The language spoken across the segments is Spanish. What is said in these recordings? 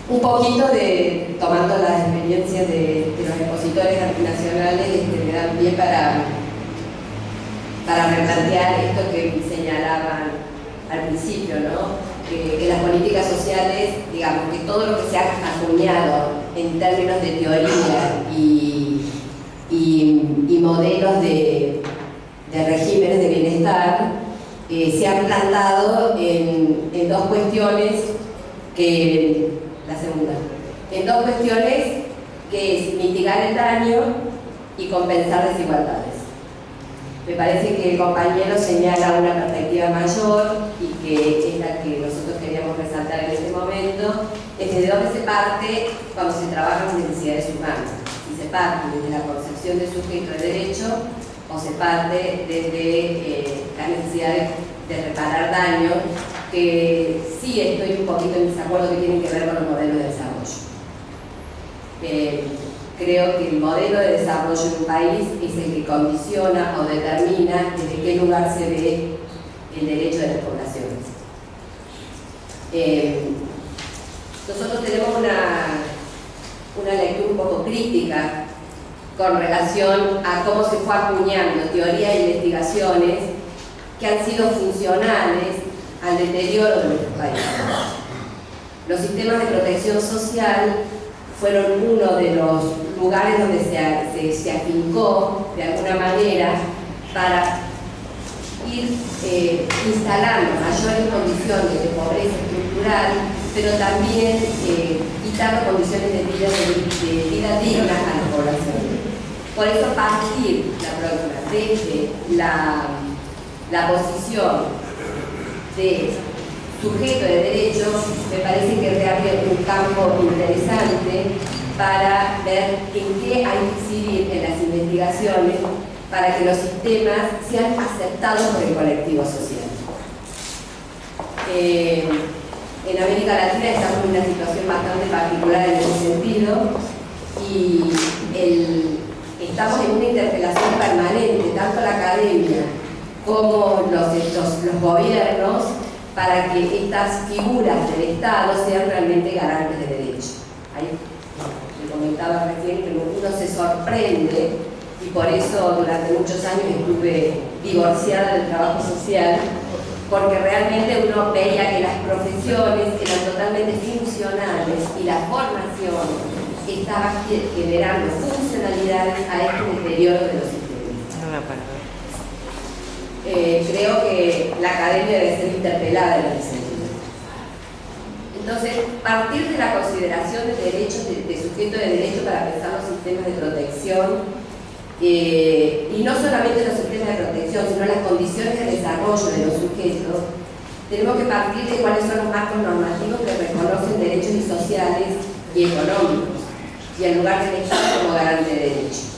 un poquito tomando las experiencias de los expositores antinacionales, me dan bien para replantear esto que señalaban al principio, ¿no? Que las políticas sociales, digamos, que todo lo que se ha acuñado en términos de teoría y modelos de regímenes de bienestar, se han plantado en dos cuestiones en dos cuestiones que es mitigar el daño y compensar desigualdades. Me parece que el compañero señala una perspectiva mayor y que es la que nosotros queríamos resaltar en este momento, es desde donde se parte cuando se trabaja con necesidades humanas. Si se parte desde la concepción de sujeto de derecho o se parte desde la necesidad de reparar daños, que sí estoy un poquito en desacuerdo que tienen que ver con los modelos de desarrollo. Creo que el modelo de desarrollo en un país es el que condiciona o determina desde qué lugar se ve el derecho de las poblaciones. Nosotros tenemos una lectura un poco crítica con relación a cómo se fue acuñando teoría e investigaciones que han sido funcionales al deterioro de nuestros países. Los sistemas de protección social fueron uno de los lugares donde se afincó de alguna manera para ir instalando mayores condiciones de pobreza estructural, pero también quitando condiciones de vida digna a las poblaciones. Por eso partir la próxima desde la posición de sujeto de derecho me parece que reabre un campo interesante para ver en qué hay que incidir en las investigaciones para que los sistemas sean aceptados por el colectivo social. En América Latina estamos en una situación bastante particular en ese sentido y estamos en una interpelación permanente, tanto la academia como los gobiernos, para que estas figuras del Estado sean realmente garantes de derechos. Ahí me comentaba recién que uno se sorprende, y por eso durante muchos años estuve divorciada del trabajo social, porque realmente uno veía que las profesiones eran totalmente funcionales y la formación estaba generando funcionalidades a este deterioro de los sistemas. Creo que la academia debe ser interpelada en ese sentido. Entonces, partir de la consideración de derechos, de sujeto de derecho para pensar los sistemas de protección, y no solamente los sistemas de protección, sino las condiciones de desarrollo de los sujetos, tenemos que partir de cuáles son los marcos normativos que reconocen derechos sociales y económicos, y en lugar del Estado como garante de derechos.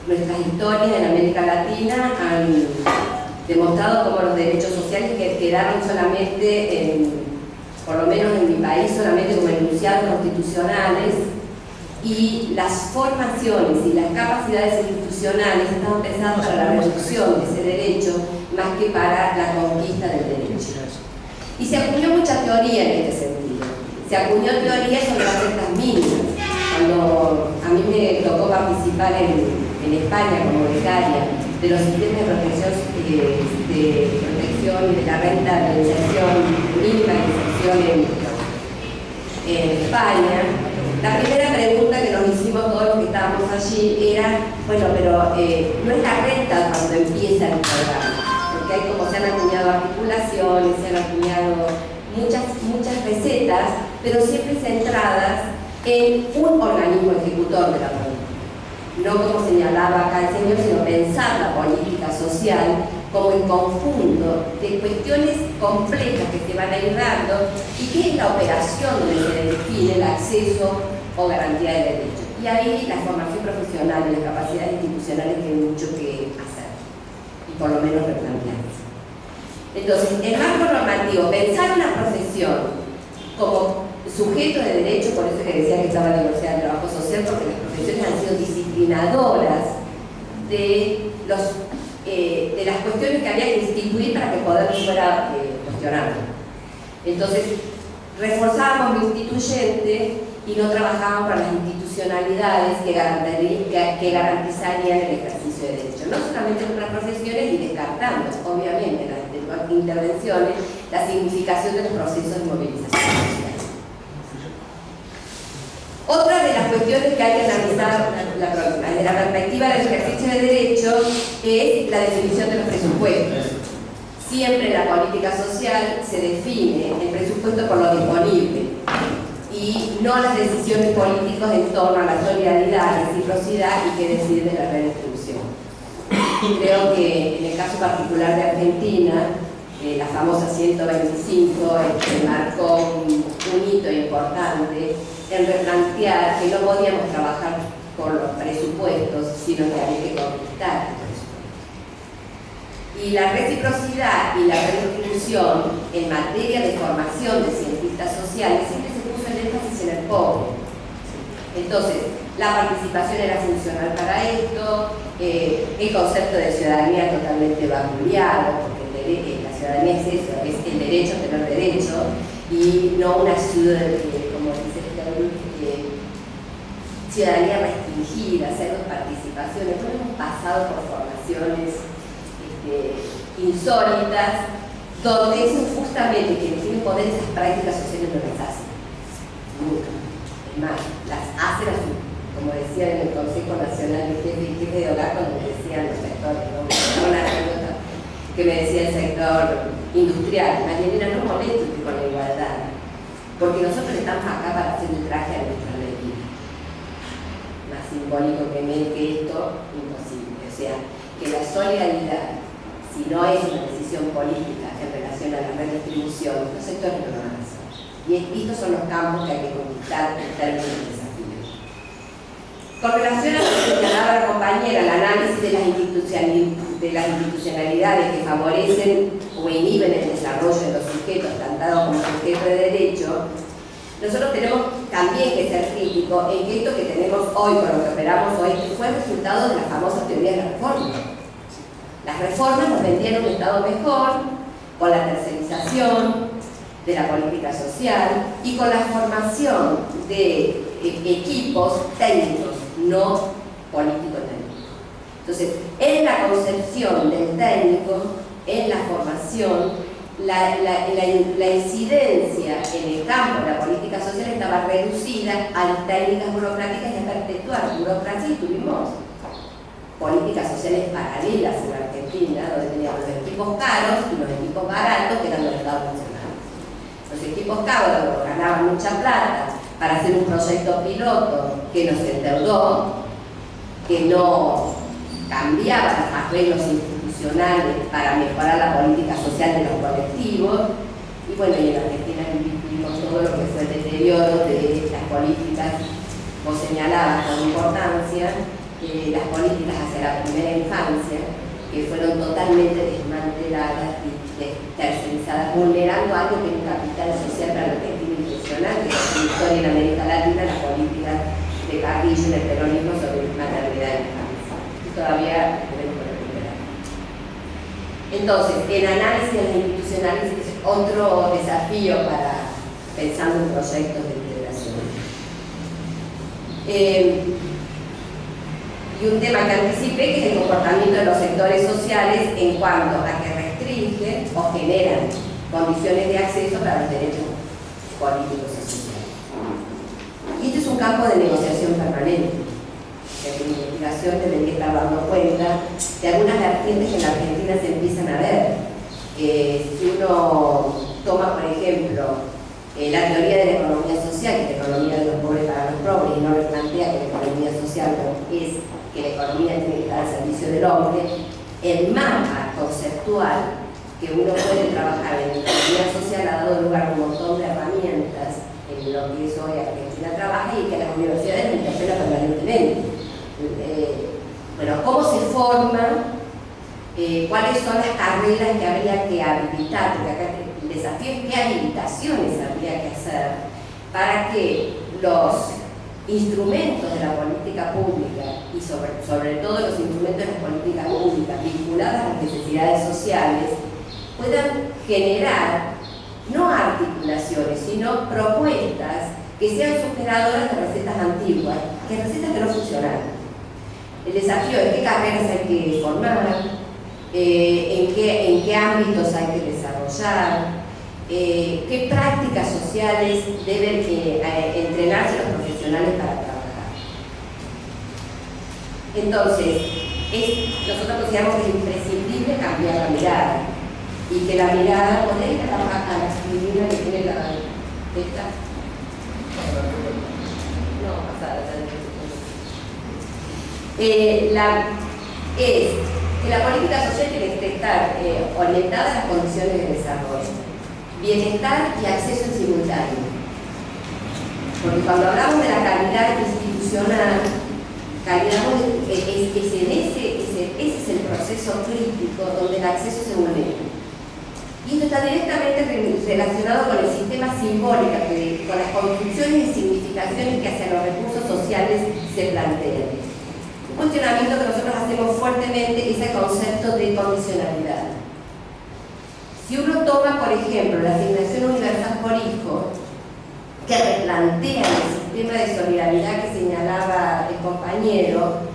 Nuestras historias en América Latina han demostrado cómo los derechos sociales que quedaron solamente, por lo menos en mi país, solamente como enunciados constitucionales, y las formaciones y las capacidades institucionales estaban pensadas para la reducción de ese derecho más que para la conquista del derecho. Y se acuñó mucha teoría en este sentido. Se acuñó teoría sobre las rentas mínimas. Cuando a mí me tocó participar en España como becaria de los sistemas de protección y de la renta de inserción mínima de inserción en España, la primera pregunta que nos hicimos todos los que estábamos allí era, bueno, pero no es la renta cuando empieza el programa, porque hay como se han acuñado articulaciones, se han acuñado muchas recetas, pero siempre centradas en un organismo ejecutor de la política. No como señalaba acá el señor, sino pensar la política social como el conjunto de cuestiones complejas que se van a ir dando y que es la operación donde se define el acceso o garantía de derechos. Y ahí la formación profesional y las capacidades institucionales tienen mucho que hacer y por lo menos replantearse. Entonces, el marco normativo, pensar una profesión como sujeto de derecho, por eso que decía que estaba divorciada del trabajo social, porque las profesiones han sido disciplinadoras de las cuestiones que había que instituir para que el poder fuera cuestionado. Entonces, reforzábamos lo instituyente y no trabajábamos para las institucionalidades que garantizarían el ejercicio de derechos, no solamente en otras profesiones y descartando, obviamente, en las intervenciones, la significación de los procesos de movilización social. Otra de las cuestiones que hay que analizar desde la perspectiva del ejercicio de derechos es la definición de los presupuestos. Siempre en la política social se define el presupuesto por lo disponible y no las decisiones políticas en torno a la solidaridad, reciprocidad y qué decir de la redistribución. Creo que en el caso particular de Argentina, la famosa 125 marcó un hito importante en replantear que no podíamos trabajar por los presupuestos, sino que había que conquistar el presupuesto. Y la reciprocidad y la redistribución en materia de formación de cientistas sociales siempre se puso el énfasis en el pobre. Entonces, la participación era funcional para esto, el concepto de ciudadanía totalmente vapuleado, porque la ciudadanía es eso, es el derecho a tener derecho, y no una como dice ciudadanía restringida, cero participaciones. Bueno, hemos pasado por formaciones insólitas, donde eso justamente quienes tienen poder esas prácticas sociales no las hacen. Nunca. Es más, las hacen así, como decían en el Consejo Nacional de Jefe de Hogar, cuando me decían los sectores, ¿no? Una anécdota que me decía el sector industrial, Marielena, no molestes con la igualdad, porque nosotros estamos acá para hacer el traje a nuestra ley. Más simbólico que esto, imposible. O sea, que la solidaridad, si no es una decisión política en relación a la redistribución, los sectores no lo van a hacer. Y estos son los campos que hay que conquistar en términos de desafíos. Con relación a lo que señalaba la compañera, el análisis de las institucionalidades que favorecen o inhiben el desarrollo de los sujetos plantados como sujetos de derecho, nosotros tenemos también que ser críticos en que esto que tenemos hoy, con lo que operamos hoy, fue el resultado de las famosas teorías de la reforma. Las reformas nos vendían un Estado mejor, con la tercerización de la política social y con la formación de equipos técnicos, no político-técnicos. Entonces, en la concepción del técnico, en la formación, la incidencia en el campo de la política social estaba reducida a las técnicas burocráticas y a perpetuar burocracia, y tuvimos políticas sociales paralelas en la Argentina, donde teníamos los equipos caros y los equipos baratos, que eran los estados nacionales. Los equipos caros ganaban mucha plata para hacer un proyecto piloto que nos endeudó, que no cambiaba los arreglos institucionales para mejorar la política social de los colectivos. Y bueno, y en Argentina vivimos todo lo que fue el deterioro de las políticas, vos señalabas con importancia, las políticas hacia la primera infancia, que fueron totalmente desmanteladas y tercerizadas, vulnerando algo que es un capital social para la Argentina impresionante, que es la historia en América Latina, las políticas de Carrillo y el peronismo sobre maternidad y infancia. Y todavía podemos recuperar. Entonces, el análisis de las institucionales es otro desafío para pensando en proyectos de integración. Y un tema que anticipé, que es el comportamiento de los sectores sociales en cuanto a que restringen o generan condiciones de acceso para los derechos políticos y sociales. Y este es un campo de negociación permanente, que la investigación debería estar dando cuenta de algunas vertientes que en la Argentina se empiezan a ver. Si uno toma, por ejemplo, la teoría de la economía social, que es la economía de los pobres para los pobres, y no replantea que la economía social es que la economía tiene que estar al servicio del hombre, el mapa conceptual que uno puede trabajar en la economía social ha dado lugar a un montón de herramientas en lo que es hoy Argentina trabaja y que las universidades lo interpelan permanentemente. Bueno, ¿cómo se forma? ¿Cuáles son las carreras que habría que habilitar? Porque acá el desafío es qué habilitaciones habría que hacer para que los instrumentos de la política pública y sobre todo los instrumentos de las políticas públicas vinculadas a las necesidades sociales puedan generar no articulaciones, sino propuestas que sean superadoras de recetas antiguas, recetas que no funcionan. El desafío es qué carreras hay que formar, en qué ámbitos hay que desarrollar, qué prácticas sociales deben entrenarse los profesionales para trabajar. Entonces, nosotros consideramos que es imprescindible cambiar la mirada y que la mirada, poner a la escribina que tiene esta. No, pasada. Es que la política social tiene que estar orientada a las condiciones de desarrollo, bienestar y acceso en simultáneo. Porque cuando hablamos de la calidad institucional, ese es el proceso crítico donde el acceso se vulnera. Y esto está directamente relacionado con el sistema simbólico, con las construcciones y significaciones que hacia los recursos sociales se plantean. Un cuestionamiento que nosotros hacemos fuertemente es el concepto de condicionalidad. Si uno toma, por ejemplo, la asignación universal por hijo, que replantea el sistema de solidaridad que señalaba el compañero,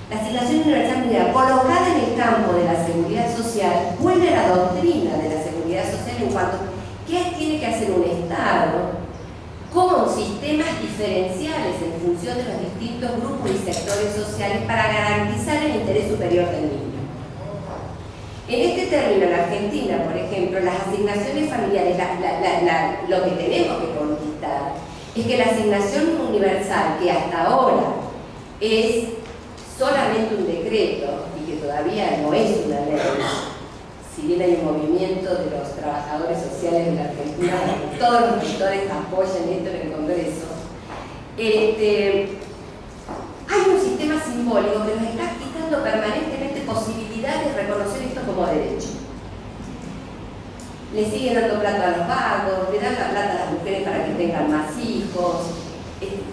la asignación universal colocada en el campo de la seguridad social vuelve a la doctrina de la seguridad social en cuanto a qué tiene que hacer un Estado con sistemas diferenciales en función de los distintos grupos y sectores sociales para garantizar el interés superior del niño. En este término, en Argentina, por ejemplo, las asignaciones familiares, lo que tenemos que conquistar es que la asignación universal, que hasta ahora es solamente un decreto y que todavía no es una ley, si bien hay un movimiento de los trabajadores sociales de la Argentina, todos los sectores apoyan esto en el Congreso, hay un sistema simbólico que nos está quitando permanentemente posibilidades de reconocer esto como derecho. Le siguen dando plata a los vagos, le dan la plata a las mujeres para que tengan más hijos,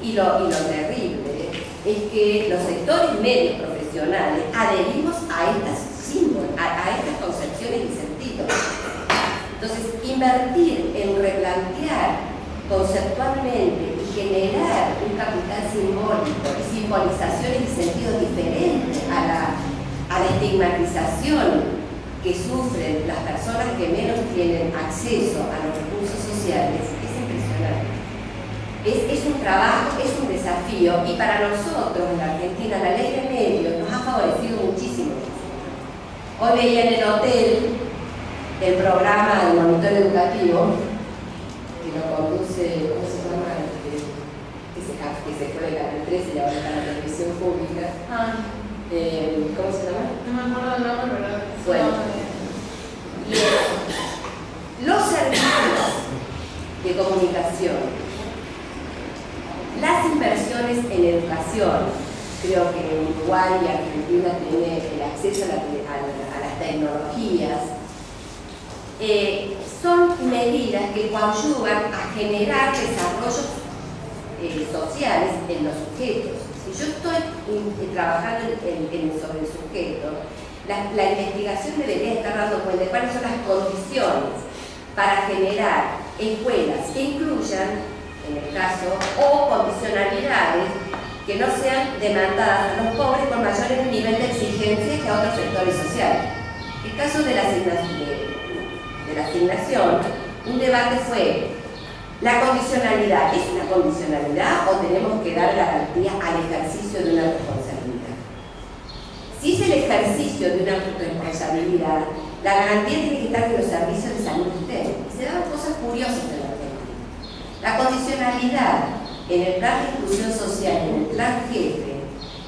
y lo terrible es que los sectores medios profesionales adherimos a estas símbolos, a estas concepciones y sentidos. Entonces, invertir en replantear conceptualmente y generar un capital simbólico y simbolizaciones y sentidos diferentes a la estigmatización que sufren las personas que menos tienen acceso a los recursos sociales es impresionante. Es un trabajo, es un desafío, y para nosotros en la Argentina la ley de medios nos ha favorecido muchísimo. Hoy veía en el hotel el programa de monitor educativo que lo conduce, ¿cómo se llama? Que se fue de Canal 13 y ahora está en la televisión pública. ¿Cómo se llama? No me acuerdo el nombre, pero... Bueno, los servicios de comunicación, las inversiones en educación, creo que en Uruguay y Argentina tiene el acceso a las tecnologías, son medidas que coadyuvan a generar desarrollos sociales en los sujetos. Si yo estoy trabajando sobre el sujeto, la investigación debería estar dando cuenta de cuáles son las condiciones para generar escuelas que incluyan, en el caso, o condicionalidades que no sean demandadas a los pobres con mayor nivel de exigencia que a otros sectores sociales. El caso de la asignación, un debate fue: ¿la condicionalidad es una condicionalidad o tenemos que dar garantía al ejercicio de una responsabilidad? Si es el ejercicio de una responsabilidad, la garantía tiene que estar en los servicios de salud estén. Y se dan cosas curiosas en la Argentina. La condicionalidad en el plan de inclusión social, en el plan jefe,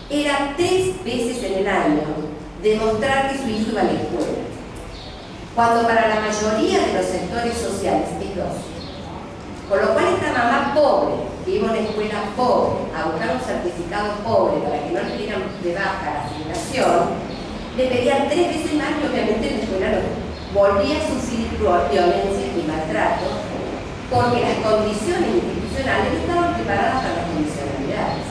era 3 veces en el año demostrar que su hijo iba a la escuela, cuando para la mayoría de los sectores sociales es 2. Con lo cual esta mamá pobre, que iba a una escuela pobre, a buscar un certificado pobre para que no le dieran de baja la asignación, le pedían 3 veces más y obviamente la escuela no volvía a sufrir violencia y maltrato, porque las condiciones institucionales no estaban preparadas para las condicionalidades.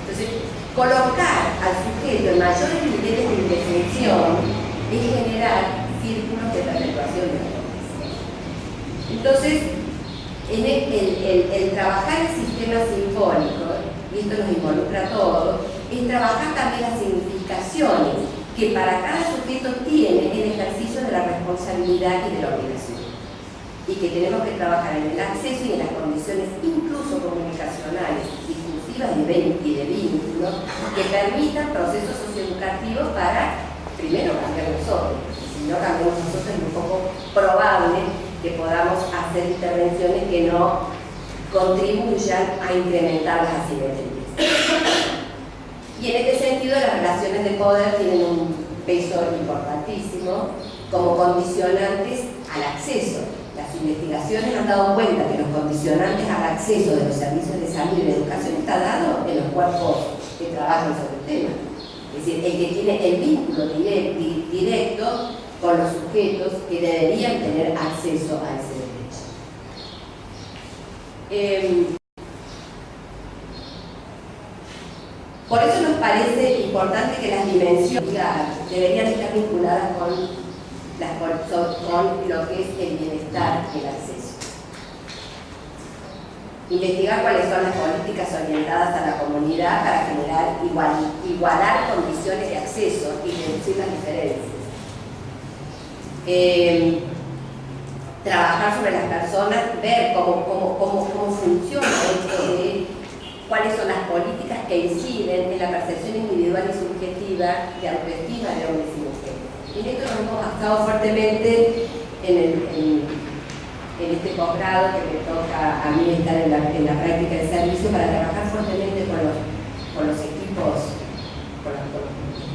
Entonces, colocar al sujeto en mayores niveles de indefensión es generar círculos de perpetuación de la condición. Entonces, el trabajar el sistema simbólico, y esto nos involucra a todos, es trabajar también las significaciones que para cada sujeto tiene el ejercicio de la responsabilidad y de la obligación. Y que tenemos que trabajar en el acceso y en las condiciones incluso comunicacionales, discursivas y de vínculo, que permitan procesos socioeducativos para, primero, cambiar nosotros. Si no cambiamos nosotros, es un poco probable que podamos hacer intervenciones que no contribuyan a incrementar las asimetrías. Y en este sentido, las relaciones de poder tienen un peso importantísimo como condicionantes al acceso. Las investigaciones han dado cuenta que los condicionantes al acceso de los servicios de salud y de educación está dado en los cuerpos que trabajan sobre el tema. Es decir, el que tiene el vínculo directo con los sujetos que deberían tener acceso a ese derecho. Por eso nos parece importante que las dimensiones deberían estar vinculadas con lo que es el bienestar y el acceso. Investigar cuáles son las políticas orientadas a la comunidad para generar igualar condiciones de acceso y reducir las diferencias. Trabajar sobre las personas, ver cómo funciona esto de cuáles son las políticas que inciden en la percepción individual y subjetiva de autoestima de hombres y mujeres. Y en esto nos hemos basado fuertemente en este posgrado que me toca a mí estar en la práctica de servicio para trabajar fuertemente con los equipos, con los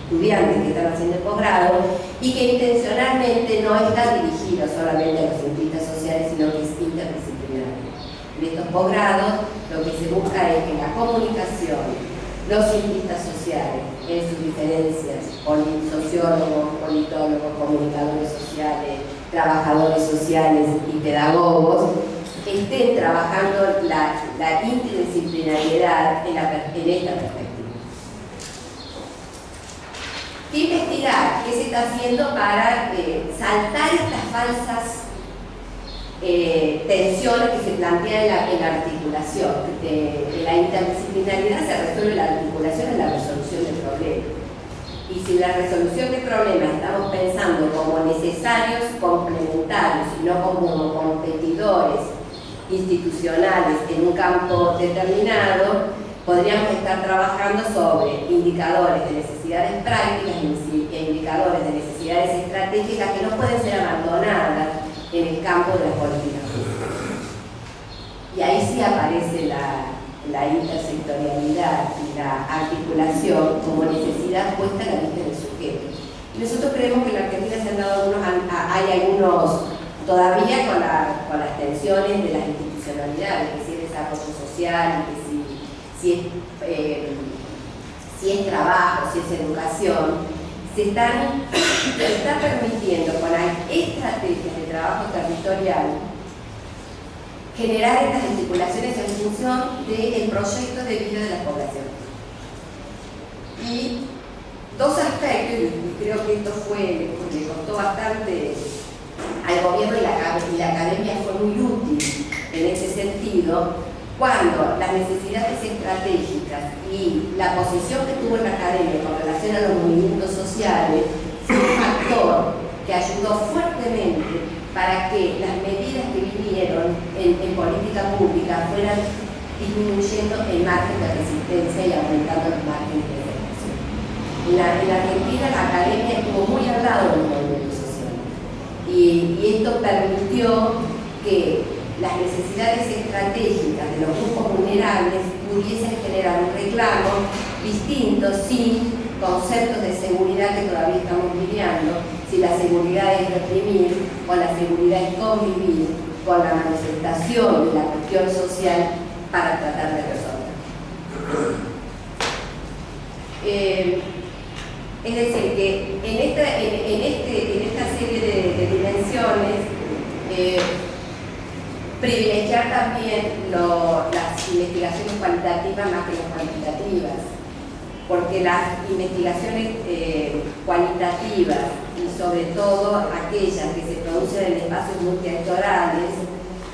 estudiantes que están haciendo el posgrado y que intencionalmente no está dirigido solamente a los cientistas sociales, sino que es interdisciplinario. En estos posgrados lo que se busca es que la comunicación, los cientistas sociales, en sus diferencias, sociólogos, politólogos, comunicadores sociales, trabajadores sociales y pedagogos, estén trabajando la interdisciplinariedad en esta perspectiva. ¿Qué investigar? ¿Qué se está haciendo para saltar estas falsas tensiones que se plantean en la articulación? La interdisciplinaridad se resuelve la articulación en la resolución del problema. Y si la resolución del problema estamos pensando como necesarios complementarios y no como competidores institucionales en un campo determinado, podríamos estar trabajando sobre indicadores de necesidades prácticas e indicadores de necesidades estratégicas que no pueden ser abandonadas en el campo de las políticas públicas. Y ahí sí aparece la intersectorialidad y la articulación como necesidad puesta a la vista del sujeto. Y nosotros creemos que en la Argentina se han dado hay algunos todavía con las tensiones de las institucionalidades, que si es desarrollo social, que si es trabajo, si es educación, se está permitiendo con las estrategias de trabajo territorial generar estas articulaciones en función del proyecto de vida de la población. Y dos aspectos, y creo que esto le costó bastante al gobierno y la academia fue muy útil en ese sentido, cuando las necesidades estratégicas y la posición que tuvo la academia con relación a los movimientos sociales fue un factor que ayudó fuertemente para que las medidas que vinieron en política pública fueran disminuyendo el margen de resistencia y aumentando los márgenes de defensión. En la Argentina la academia estuvo muy al lado de los movimientos sociales y esto permitió que las necesidades estratégicas de los grupos vulnerables pudiesen generar un reclamo distinto sin conceptos de seguridad que todavía estamos lidiando, si la seguridad es reprimir o la seguridad es convivir con la manifestación de la cuestión social para tratar de resolver. Es decir, que en esta serie de dimensiones, privilegiar también las investigaciones cualitativas más que las cuantitativas, porque las investigaciones cualitativas y sobre todo aquellas que se producen en espacios multiactorales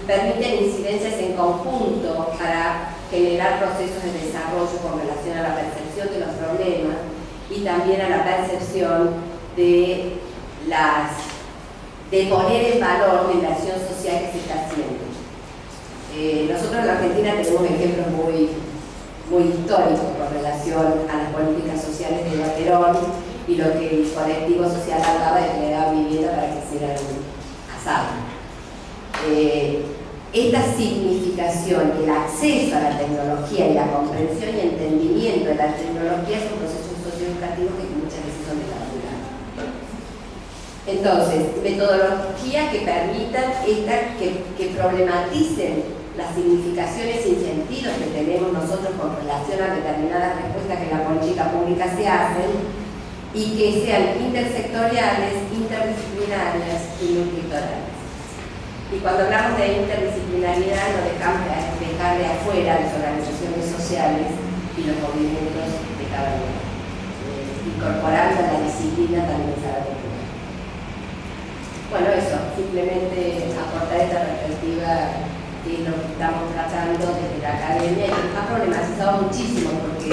permiten incidencias en conjunto para generar procesos de desarrollo con relación a la percepción de los problemas y también a la percepción de poner en valor la inversión social que se está haciendo. Nosotros en la Argentina tenemos ejemplos muy históricos con relación a las políticas sociales de Perón y lo que el colectivo social hablaba de que le daban vivienda para que hicieran asado. Esta significación, el acceso a la tecnología y la comprensión y entendimiento de la tecnología son procesos socioeducativos que muchas veces son desarrollados. Entonces, metodologías que permitan que problematicen las significaciones y sentidos que tenemos nosotros con relación a determinadas respuestas que en la política pública se hacen y que sean intersectoriales, interdisciplinarias y multisectoriales. Y cuando hablamos de interdisciplinaridad no dejamos de dejar de afuera las organizaciones sociales y los movimientos de cada uno, incorporando la disciplina también a la cultura. Bueno, eso, simplemente aportar esta perspectiva que es lo que estamos tratando desde la academia y nos ha problematizado muchísimo porque,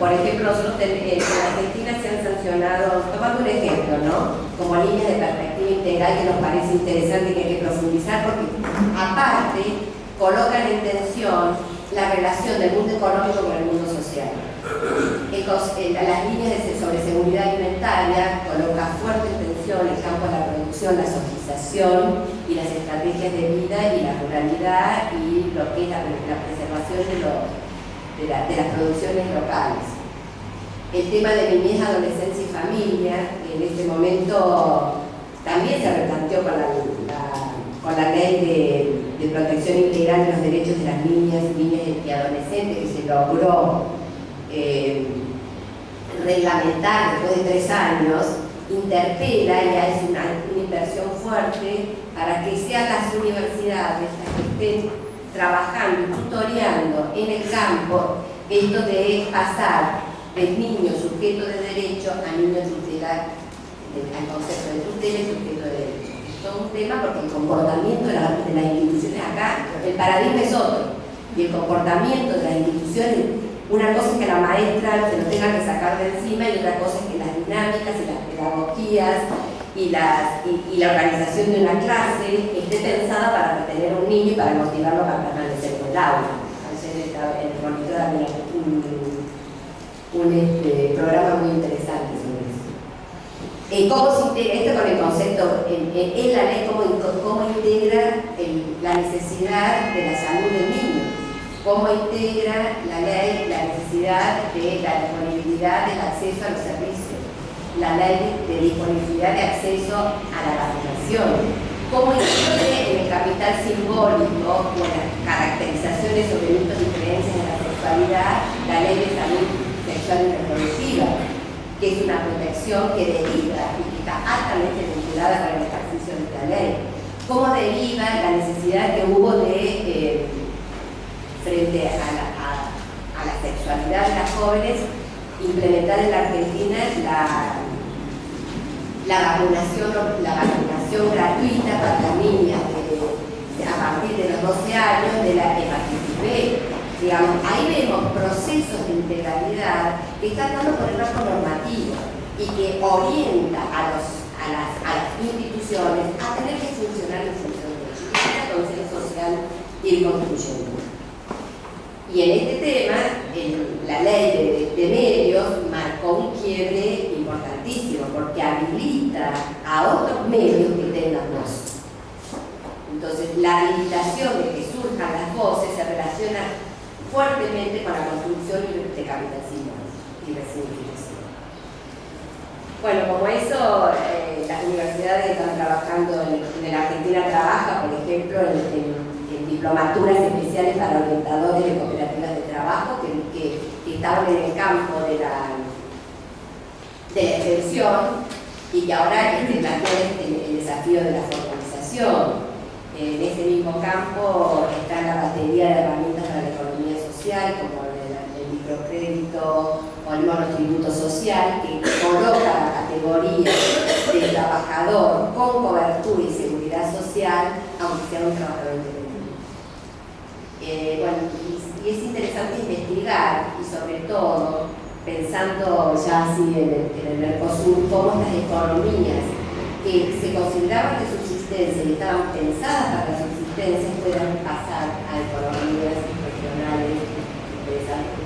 por ejemplo, nosotros en Argentina se han sancionado, tomando un ejemplo, ¿no? Como líneas de perspectiva integral que nos parece interesante y que hay que profundizar porque, aparte, colocan en tensión la relación del mundo económico con el mundo social. Las líneas sobre seguridad alimentaria colocan fuerte tensión el campo de la producción, la socialización y las estrategias de vida y la ruralidad y lo que es la preservación de las producciones locales. El tema de niñez, adolescencia y familia, en este momento también se replanteó con la ley de protección integral de los derechos de las niñas y adolescentes que se logró reglamentar después de 3 años, interpela y hace una inversión fuerte para que sean las universidades las que estén trabajando y tutoreando en el campo esto de pasar del niño sujeto de derecho a niño tutelar, al concepto de tutela y sujeto de derecho. Esto es un tema porque el comportamiento de las instituciones acá, el paradigma es otro, y el comportamiento de las instituciones, una cosa es que la maestra se lo tenga que sacar de encima y otra cosa es que las dinámicas y las pedagogías y la organización de una clase esté pensada para retener a un niño y para motivarlo a permanecer en el aula. Ayer el monitor había un programa muy interesante sobre eso. ¿Cómo se integra esto con el concepto en la ley? ¿Cómo integra la necesidad de la salud del niño? ¿Cómo integra la ley la necesidad de la disponibilidad del acceso a los servicios? La ley de disponibilidad de acceso a la vacunación. ¿Cómo incluye en el capital simbólico o en las caracterizaciones sobre mitos y creencias de la sexualidad la ley de salud sexual y reproductiva, que es una protección que deriva y que está altamente vinculada con el ejercicio de esta ley? ¿Cómo deriva la necesidad que hubo de frente a la sexualidad de las jóvenes, implementar en la Argentina la vacunación gratuita para las niñas a partir de los 12 años de la hepatitis B? Digamos, ahí vemos procesos de integralidad que están dando por el marco normativo y que orienta a las instituciones a tener que funcionar en función de ello, y que el consenso social ir construyendo. Y en este tema, la ley de medios marcó un quiebre importantísimo porque habilita a otros medios que tengan voz. Entonces, la habilitación de que surjan las voces se relaciona fuertemente con la construcción de capital simbólico y resignificación. Bueno, como eso, las universidades están trabajando, en la Argentina trabaja, por ejemplo, en diplomaturas especiales para orientadores de cooperativas de trabajo que estaban en el campo de la extensión y que ahora plantean el desafío de la formalización. En ese mismo campo está la batería de herramientas para la economía social, como el microcrédito o o el monotributo social, que coloca la categoría de trabajador con cobertura y seguridad social, aunque sea un trabajador independiente. Bueno, y es interesante investigar, y sobre todo, pensando ya así en el Mercosur, cómo estas economías que se consideraban de subsistencia y estaban pensadas para la subsistencia puedan pasar a economías regionales interesantes